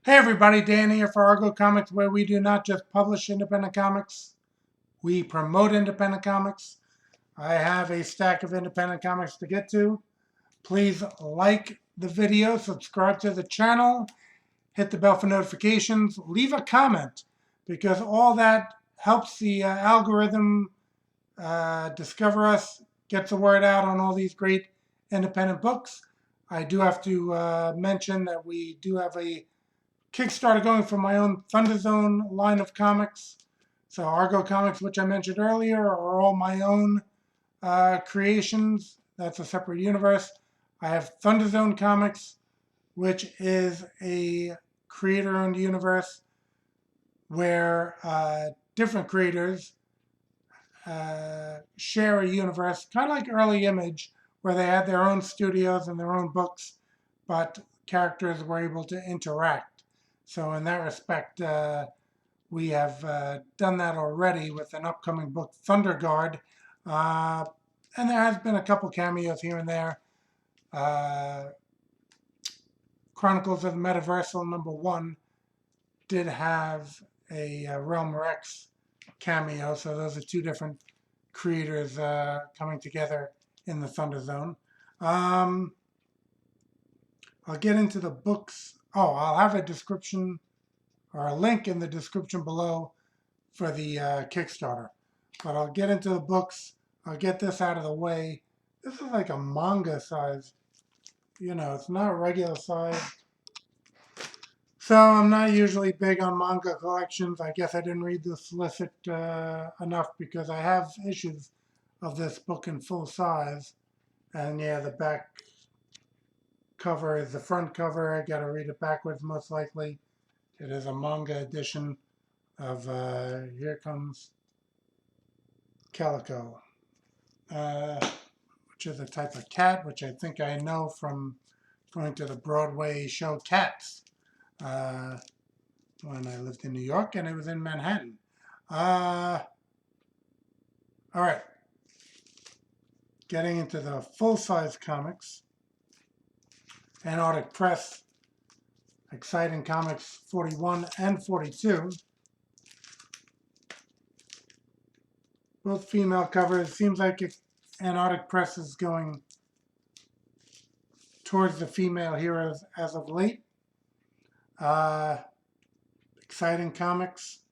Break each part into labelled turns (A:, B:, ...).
A: Hey everybody, Dan here for Argo Comics, where we do not just publish independent comics, we promote independent comics. I have a stack of independent comics to get to. Please like the video, subscribe to the channel, hit the bell for notifications, leave a comment, because all that helps the algorithm discover us, gets the word out on all these great independent books. I do have to mention that we do have a Kickstarter going for my own Thunder Zone line of comics. So Argo Comics, which I mentioned earlier, are all my own creations. That's a separate universe. I have Thunder Zone Comics, which is a creator-owned universe where different creators share a universe, kind of like early Image, where they had their own studios and their own books, but characters were able to interact. So in that respect, we have done that already with an upcoming book, Thunder Guard. And there has been a couple cameos here and there. Chronicles of the Metaversal #1 did have a Realm Rex cameo, so those are two different creators coming together in the Thunder Zone. I'll get into the books. Oh, I'll have a description or a link in the description below for the Kickstarter. But I'll get into the books. I'll get this out of the way. This is like a manga size. It's not regular size. So I'm not usually big on manga collections. I guess I didn't read the solicit enough because I have issues of this book in full size. And yeah, the back cover is the front cover. I got to read it backwards most likely. It is a manga edition of Here Comes Calico, which is a type of cat, which I think I know from going to the Broadway show Cats when I lived in New York, and it was in Manhattan. All right, getting into the full-size comics. Antarctic Press, Exciting Comics 41 and 42. Both female covers. Seems like Antarctic Press is going towards the female heroes as of late. Exciting Comics.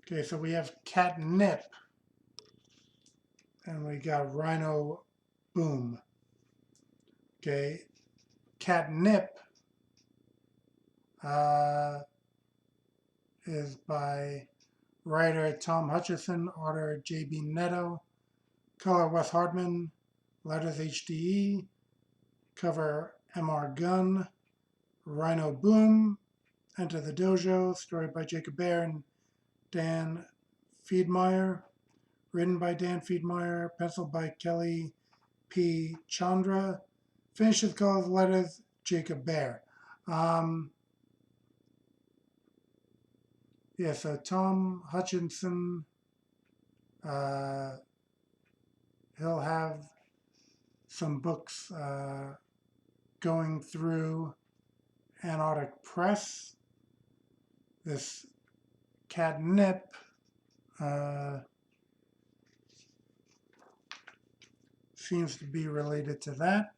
A: Okay, so we have Catnip. And we got Rhino Boom. Okay, Catnip is by writer Tom Hutchison, artist J.B. Netto, color Wes Hardman, letters HDE, cover MR Gunn, Rhino Boom, Enter the Dojo, story by Jacob Behr and Dan Fiedmeyer, written by Dan Fiedmeyer, penciled by Kelly P. Chandra, finishes colors letters Jacob Behr. Yeah, so Tom Hutchinson, he'll have some books going through Antarctic Press. This Catnip seems to be related to that.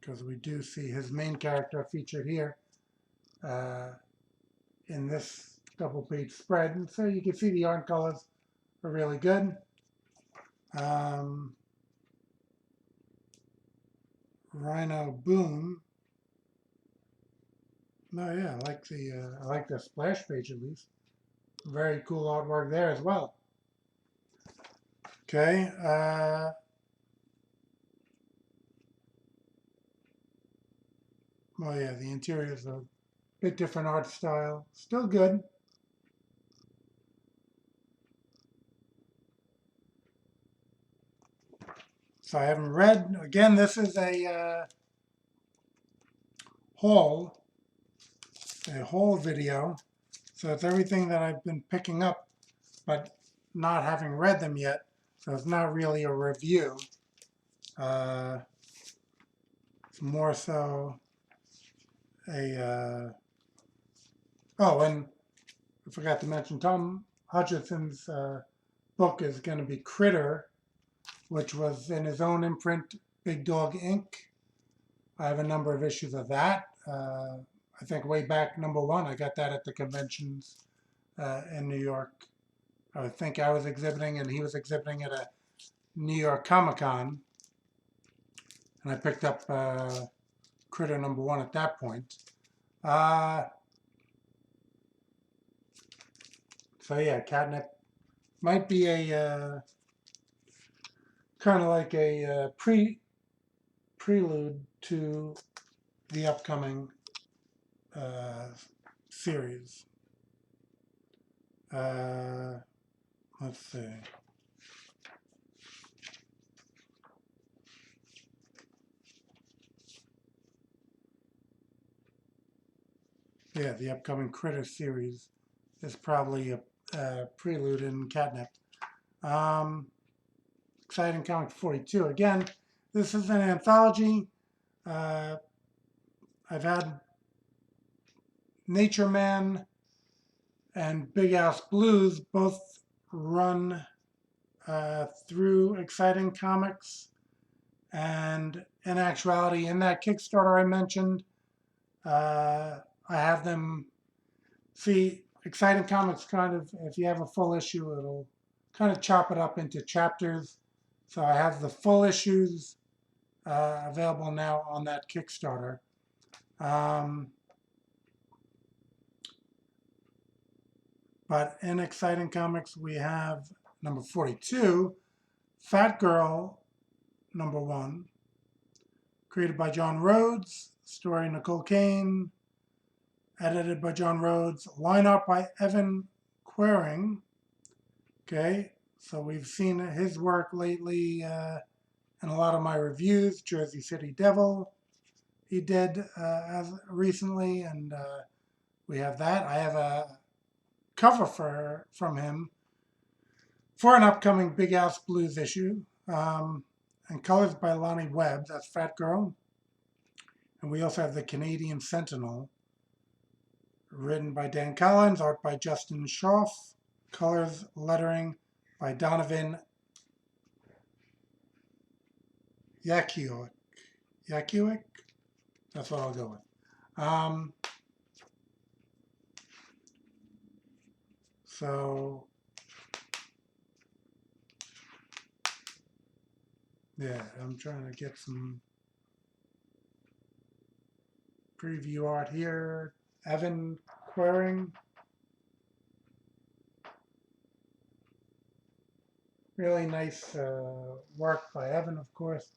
A: Because we do see his main character featured here in this double-page spread. And so you can see the art colors are really good. Rhino Boom. No, yeah, I like the splash page at least. Very cool artwork there as well. Okay. Oh yeah, the interior is a bit different art style. Still good. So I haven't read. Again, this is a haul video. So it's everything that I've been picking up, but not having read them yet. So it's not really a review. It's more so a. Oh, and I forgot to mention Tom Hutchinson's book is going to be Critter, which was in his own imprint, Big Dog Inc. I have a number of issues of that. I think way back #1, I got that at the conventions in New York. I think I was exhibiting and he was exhibiting at a New York Comic Con, and I picked up Critter #1 at that point. So yeah, Catnip might be a kind of like a prelude to the upcoming series. Let's see. Yeah, the upcoming Critter series is probably a prelude in Catnip. Um, Exciting Comic 42. Again, this is an anthology. Uh, I've had Nature Man and Big House Blues both run through Exciting Comics. And in actuality, in that Kickstarter I mentioned, I have them see Exciting Comics kind of, if you have a full issue, it'll kind of chop it up into chapters. So I have the full issues available now on that Kickstarter. But in Exciting Comics, we have number 42, Fat Girl #1, created by John Rhodes, story Nicole Kane, edited by John Rhodes, line art by Evan Quering. Okay, so we've seen his work lately in a lot of my reviews. Jersey City Devil, he did as recently, and we have that. I have a cover from him for an upcoming Big House Blues issue, and colors by Lonnie Webb. That's Fat Girl, and we also have the Canadian Sentinel, written by Dan Collins, art by Justin Schaff, colors lettering by Donovan Yakiewicz. Yakiewicz? That's what I'll go with. So, yeah, I'm trying to get some preview art here. Evan Quering. Really nice work by Evan, of course.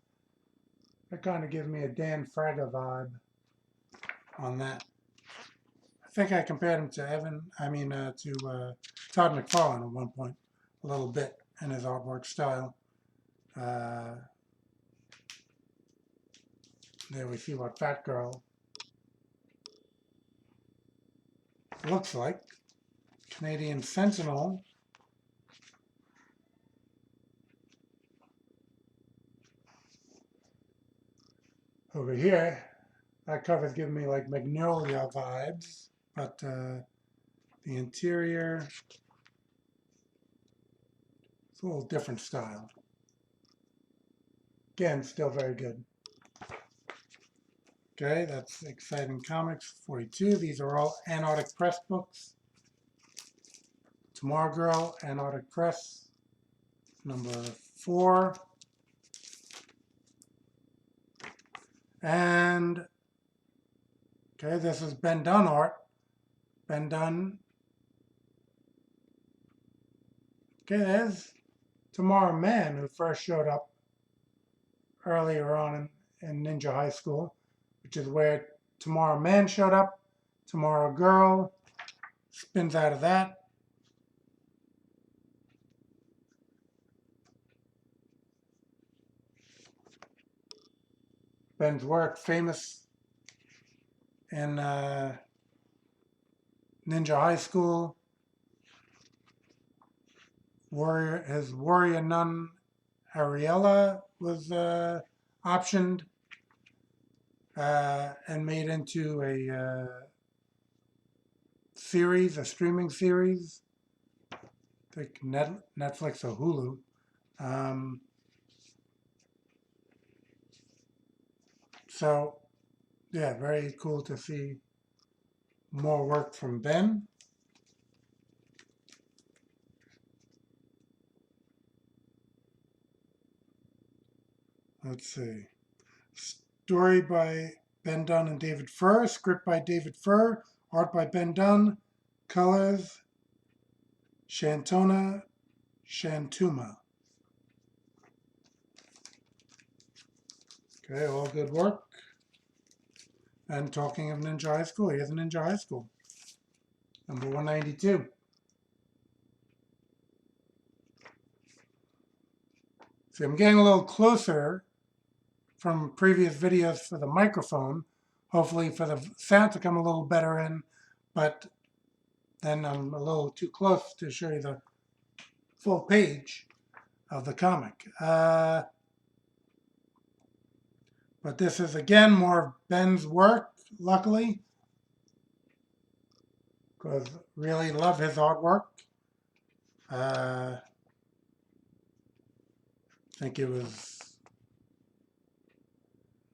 A: That kind of gives me a Dan Fraga vibe on that. I think I compared him to Todd McFarlane at one point, a little bit in his artwork style. There we see what Fat Girl looks like. Canadian Sentinel. Over here, that cover's giving me like Magnolia vibes, but the interior, it's a little different style. Again, still very good. Okay, that's Exciting Comics 42. These are all Antarctic Press books. Tomorrow Girl, Antarctic Press, #4. And, okay, this is Ben Dunn art. Ben Dunn. Okay, there's Tomorrow Man, who first showed up earlier on in Ninja High School, which is where Tomorrow Man showed up. Tomorrow Girl spins out of that. Ben's work, famous in Ninja High School. His warrior nun Ariella was optioned and made into a series, a streaming series. I think Netflix or Hulu. Um, so yeah, very cool to see more work from Ben. Let's see. Story by Ben Dunn and David Furr. Script by David Furr. Art by Ben Dunn. Colors Shantona Shantuma. Okay, all good work. And talking of Ninja High School, here's Ninja High School. Number 192. See, I'm getting a little closer from previous videos for the microphone, hopefully for the sound to come a little better in, but then I'm a little too close to show you the full page of the comic. But this is again more of Ben's work, luckily, because really love his artwork. I think it was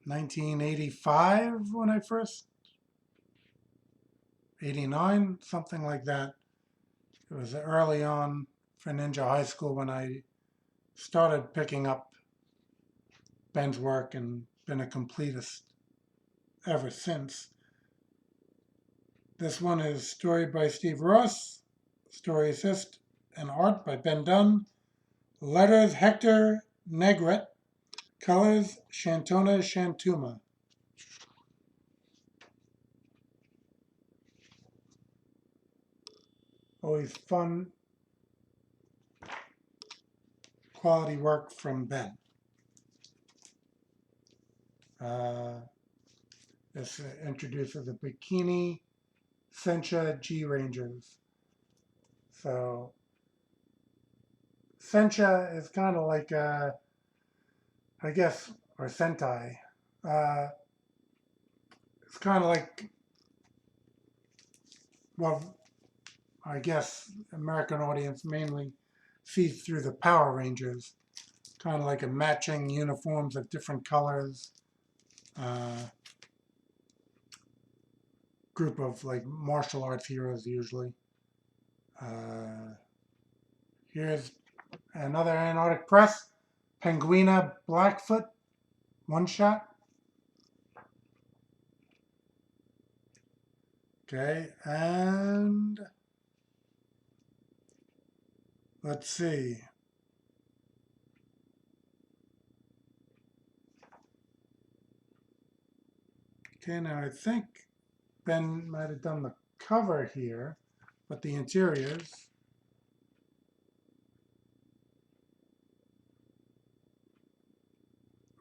A: 1985 when I first, 89, something like that. It was early on for Ninja High School when I started picking up Ben's work and been a completist ever since. This one is story by Steve Ross, story assist and art by Ben Dunn, letters Hector Negret, colors Shantona Shantuma. Always fun, quality work from Ben. This introduces the Bikini Sencha G Rangers. So Sencha is kind of like, I guess, or Sentai. Uh, it's kind of like, well, I guess American audience mainly sees through the Power Rangers, kind of like a matching uniforms of different colors. Group of like martial arts heroes usually. Here's another Antarctic Press, Penguina Blackfoot, one shot. Okay, and let's see. Okay, now I think Ben might have done the cover here, but the interiors.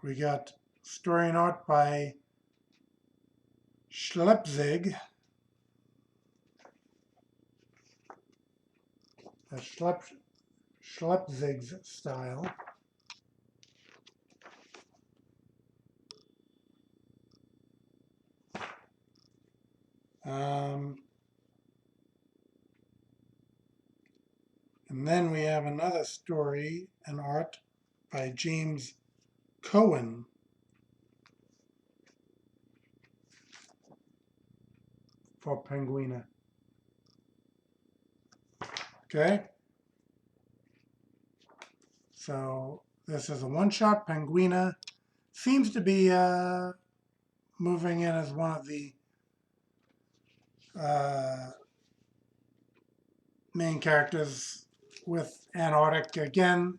A: We got story and art by Schlepzig. Schlepzig's style. And then we have another story and art by James Cohen. For Penguina. Okay. So this is a one-shot. Penguina seems to be moving in as one of the main characters with Antarctic. Again,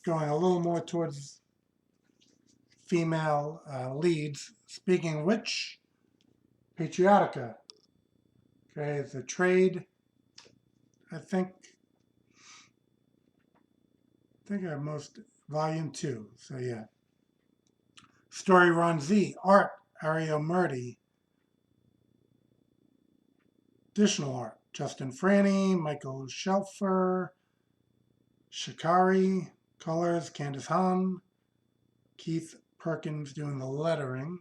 A: going a little more towards female leads. Speaking of which, Patriotica. Okay, it's a trade. I think I have most volume 2. So yeah. Story Ron Z. Art Ario Murdy. Additional art Justin Franny, Michael Shelfer, Shikari, colors, Candace Hahn, Keith Perkins doing the lettering.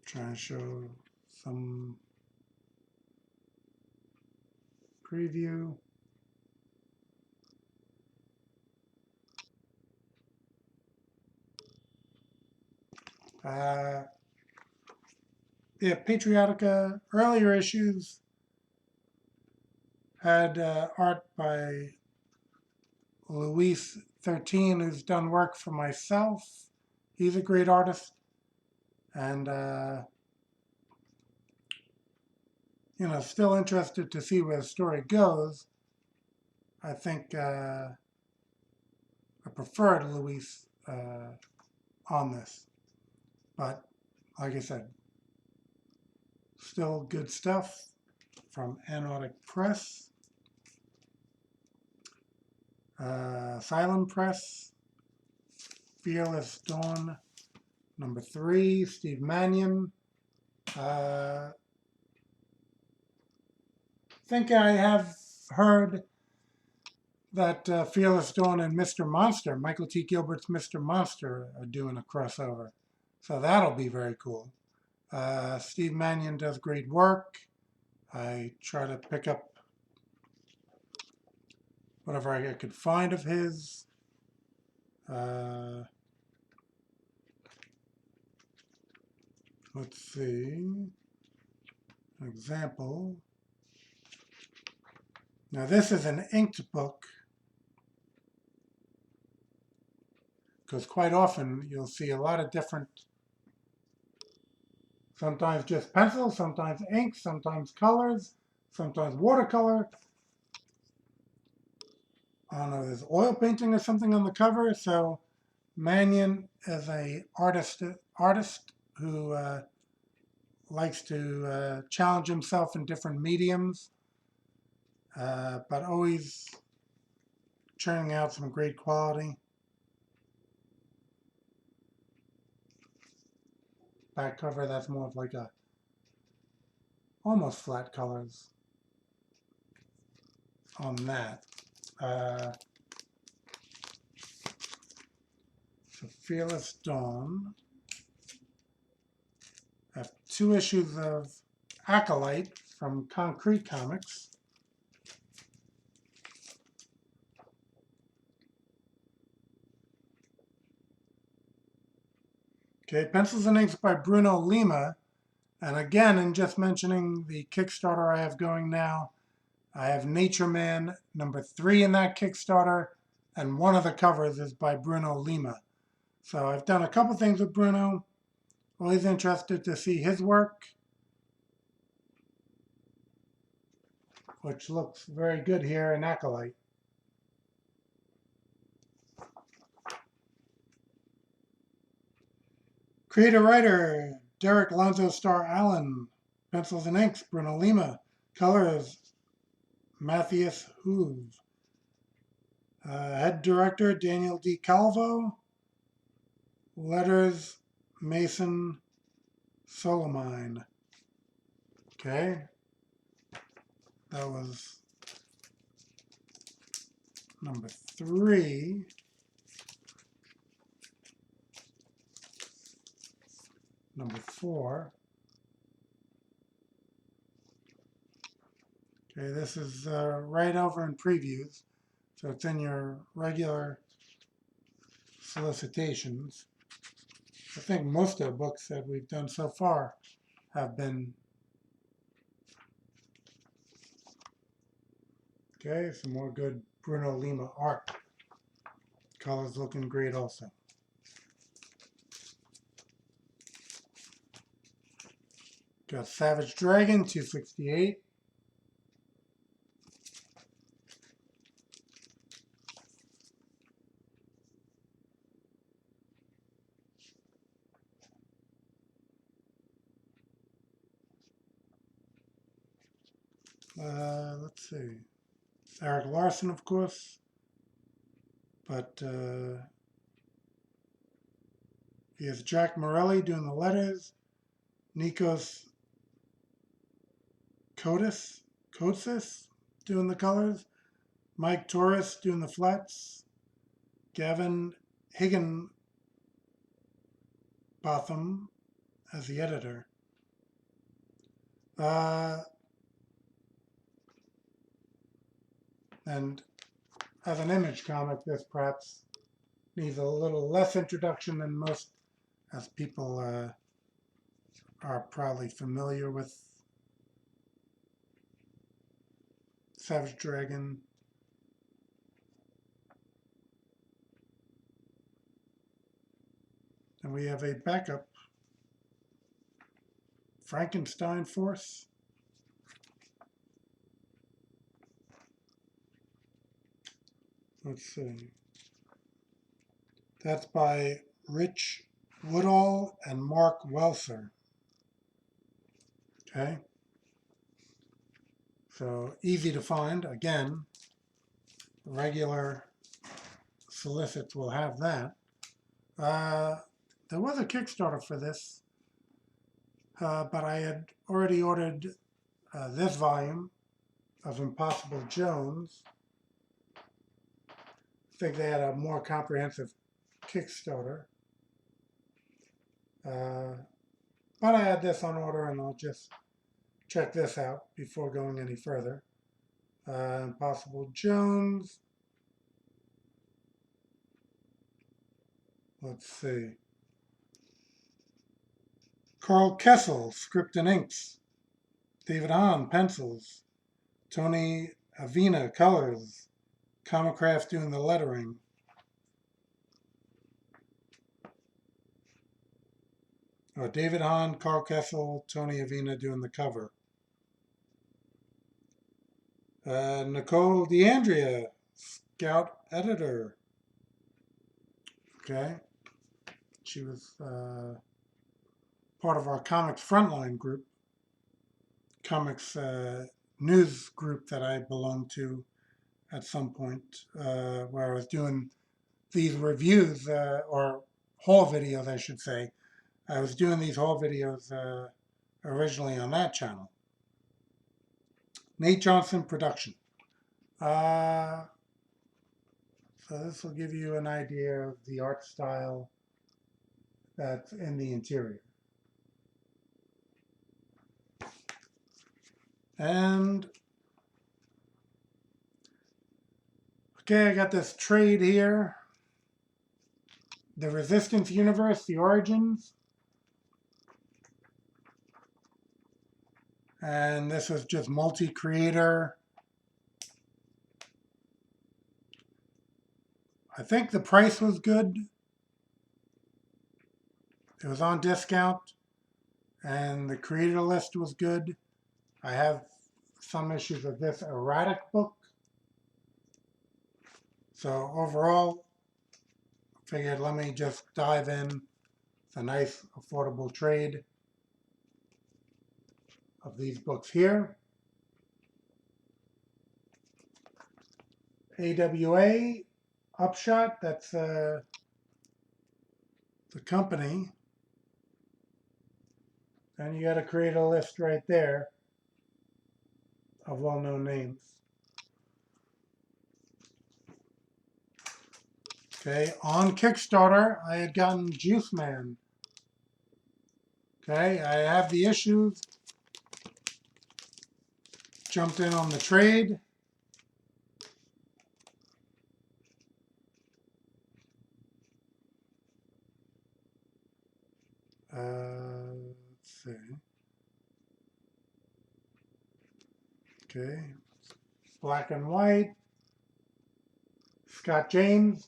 A: Trying to show some preview. Yeah, Patriotica earlier issues had art by Luis 13, who's done work for myself. He's a great artist. And, still interested to see where the story goes. I think I preferred Luis on this. But, like I said, still good stuff from Antarctic Press. Asylum Press, Fearless Dawn, number 3, Steve Mannion. I think I have heard that Fearless Dawn and Mr. Monster, Michael T. Gilbert's Mr. Monster, are doing a crossover. So that'll be very cool. Steve Mannion does great work. I try to pick up whatever I could find of his. Let's see. An example. Now this is an inked book, because quite often you'll see a lot of different, sometimes just pencil, sometimes ink, sometimes colors, sometimes watercolor. I don't know, there's oil painting or something on the cover. So Mannion is a artist who likes to challenge himself in different mediums, but always churning out some great quality. Back cover, that's more of like a almost flat colors on that. So Fearless Dawn. I have 2 issues of Acolyte from Konkret Comics. Okay, Pencils and Inks by Bruno Lima. And again, in just mentioning the Kickstarter I have going now, I have Nature Man number 3 in that Kickstarter, and one of the covers is by Bruno Lima. So I've done a couple things with Bruno. Always interested to see his work, which looks very good here in Acolyte. Creator-writer, Derek Alonzo Star Allen. Pencils and Inks, Bruno Lima. Colors, Matthias Hoove. Head director, Daniel D. Calvo. Letters, Mason Solomine. Okay. That was number 3. Number 4. Okay, this is right over in previews. So it's in your regular solicitations. I think most of the books that we've done so far have been. Okay, some more good Bruno Lima art. Colors looking great also. Got Savage Dragon 268. Let's see. Eric Larson, of course. But He has Jack Morelli doing the letters, Nikos Kotsis doing the colors, Mike Torres doing the flats, Gavin Higginbotham as the editor. And as an image comic, this perhaps needs a little less introduction than most, as people are probably familiar with Savage Dragon. And we have a backup, Frankenstein Force. Let's see. That's by Rich Woodall and Mark Welser. Okay. So easy to find. Again, regular solicits will have that. There was a Kickstarter for this, but I had already ordered this volume of Impossible Jones. I think they had a more comprehensive Kickstarter. But I had this on order, and I'll just check this out before going any further. Impossible Jones. Let's see. Carl Kessel, script and inks. David Hahn, pencils. Tony Avina, colors. Comicraft doing the lettering. David Hahn, Carl Kessel, Tony Avina doing the cover. Nicole DeAndrea, scout editor. Okay. She was part of our Comics Frontline group, comics news group that I belonged to at some point, where I was doing these reviews, or haul videos, I should say. I was doing these haul videos originally on that channel. Nate Johnson production. So this will give you an idea of the art style that's in the interior. And okay, I got this trade here. The Resistance Universe, The Origins. And this was just multi-creator. I think the price was good. It was on discount, and the creator list was good. I have some issues of this erratic book. So overall, I figured let me just dive in. It's a nice, affordable trade of these books here. AWA, Upshot, that's the company. And you got to create a list right there of well-known names. Okay, on Kickstarter, I had gotten Juice Man. Okay, I have the issues. Jumped in on the trade. Let's see. Okay, black and white. Scott James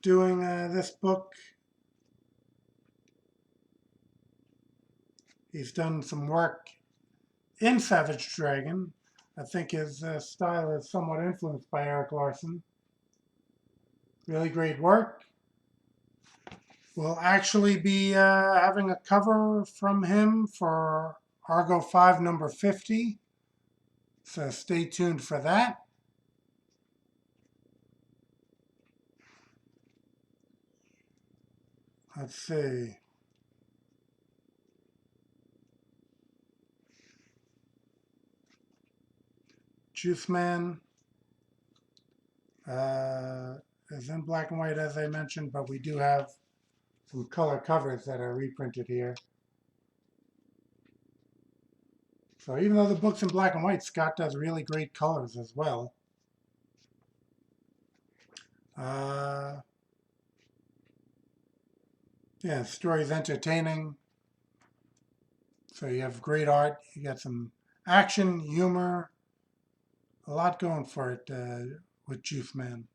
A: doing this book. He's done some work in Savage Dragon. I think his style is somewhat influenced by Eric Larson. Really great work. We'll actually be having a cover from him for Argo 5 number 50. So stay tuned for that. Let's see. Juice Man is in black and white, as I mentioned, but we do have some color covers that are reprinted here. So even though the book's in black and white, Scott does really great colors as well. Yeah, the story's entertaining. So you have great art. You got some action, humor, a lot going for it with Juice Man.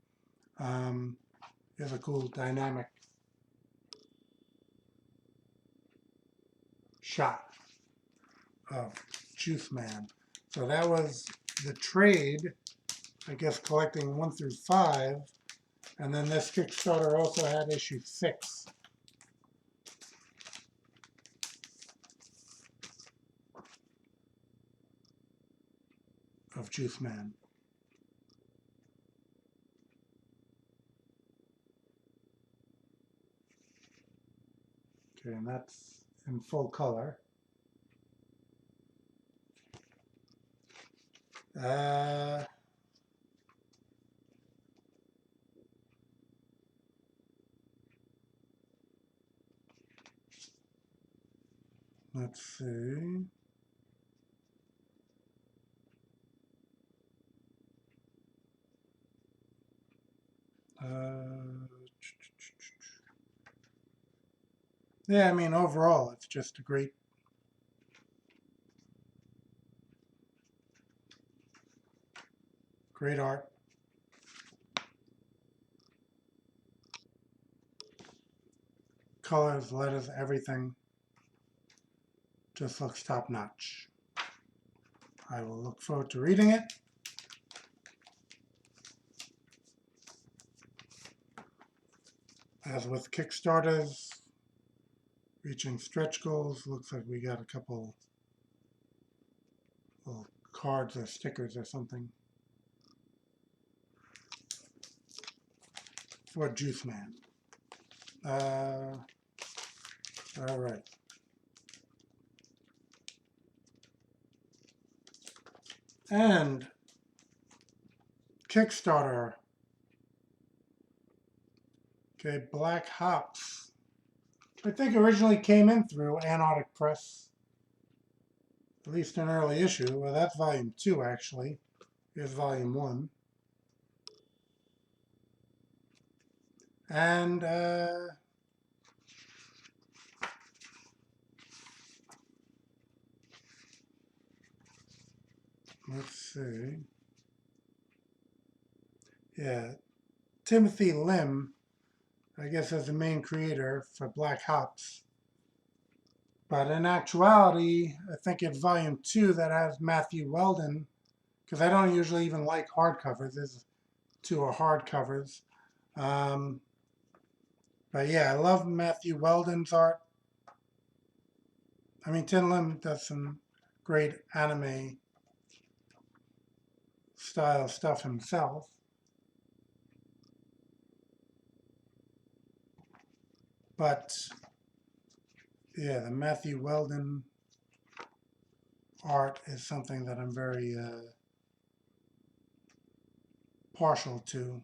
A: There's a cool dynamic shot of Juice Man. So that was the trade, I guess, collecting 1 through 5. And then this Kickstarter also had issue 6. Of Juice Man. Okay, and that's in full color. Let's see. Yeah, I mean, overall, it's just a great art. Colors, letters, everything just looks top notch. I will look forward to reading it. As with Kickstarters, reaching stretch goals, looks like we got a couple little cards or stickers or something for Juice Man. All right. And Kickstarter. Okay, Black Hops. I think originally came in through Antarctic Press, at least an early issue. Well, that's volume 2, actually. Here's volume 1. And let's see. Yeah, Timothy Lim, I guess, is the main creator for Black Hops. But in actuality, I think it's volume 2 that has Matthew Weldon, because I don't usually even like hardcovers. There's 2 are hardcovers. But yeah, I love Matthew Weldon's art. I mean, Tim Lim does some great anime style stuff himself. But yeah, the Matthew Weldon art is something that I'm very partial to.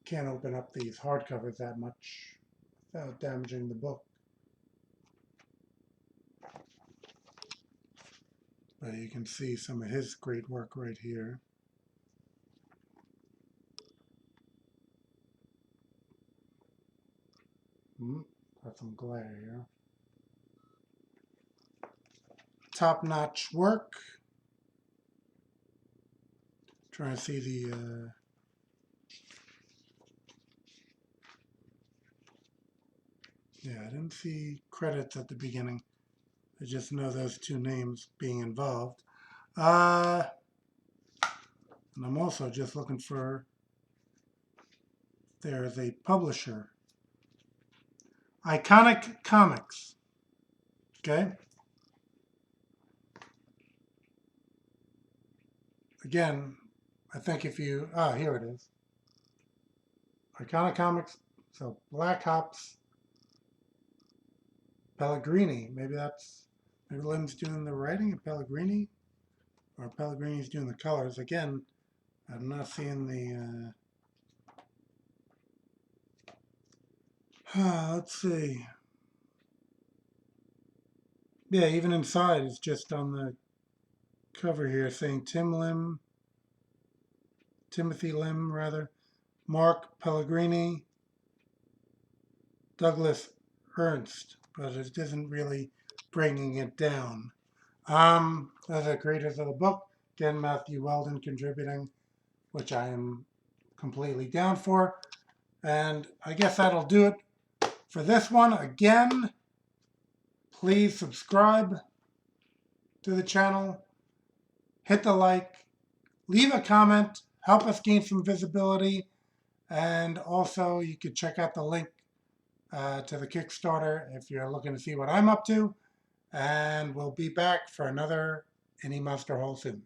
A: Can't open up these hardcovers that much without damaging the book. But you can see some of his great work right here. Got some glare here. Top-notch work. Trying to see the yeah, I didn't see credits at the beginning. I just know those 2 names being involved. And I'm also just looking for, there's a publisher. Iconic Comics. Okay. Again, I think if you, here it is. Iconic Comics. So Black Hops, Pellegrini. Maybe Lim's doing the writing of Pellegrini, or Pellegrini's doing the colors. Again, I'm not seeing the. Let's see. Yeah, even inside it's just on the cover here saying Timothy Lim rather, Mark Pellegrini, Douglas Ernst, but it isn't really bringing it down. As the creators of the book, again, Matthew Weldon contributing, which I am completely down for. And I guess that'll do it for this one. Again, please subscribe to the channel, hit the like, leave a comment, help us gain some visibility, and also you could check out the link to the Kickstarter if you're looking to see what I'm up to. And we'll be back for another Any Monster Hole soon.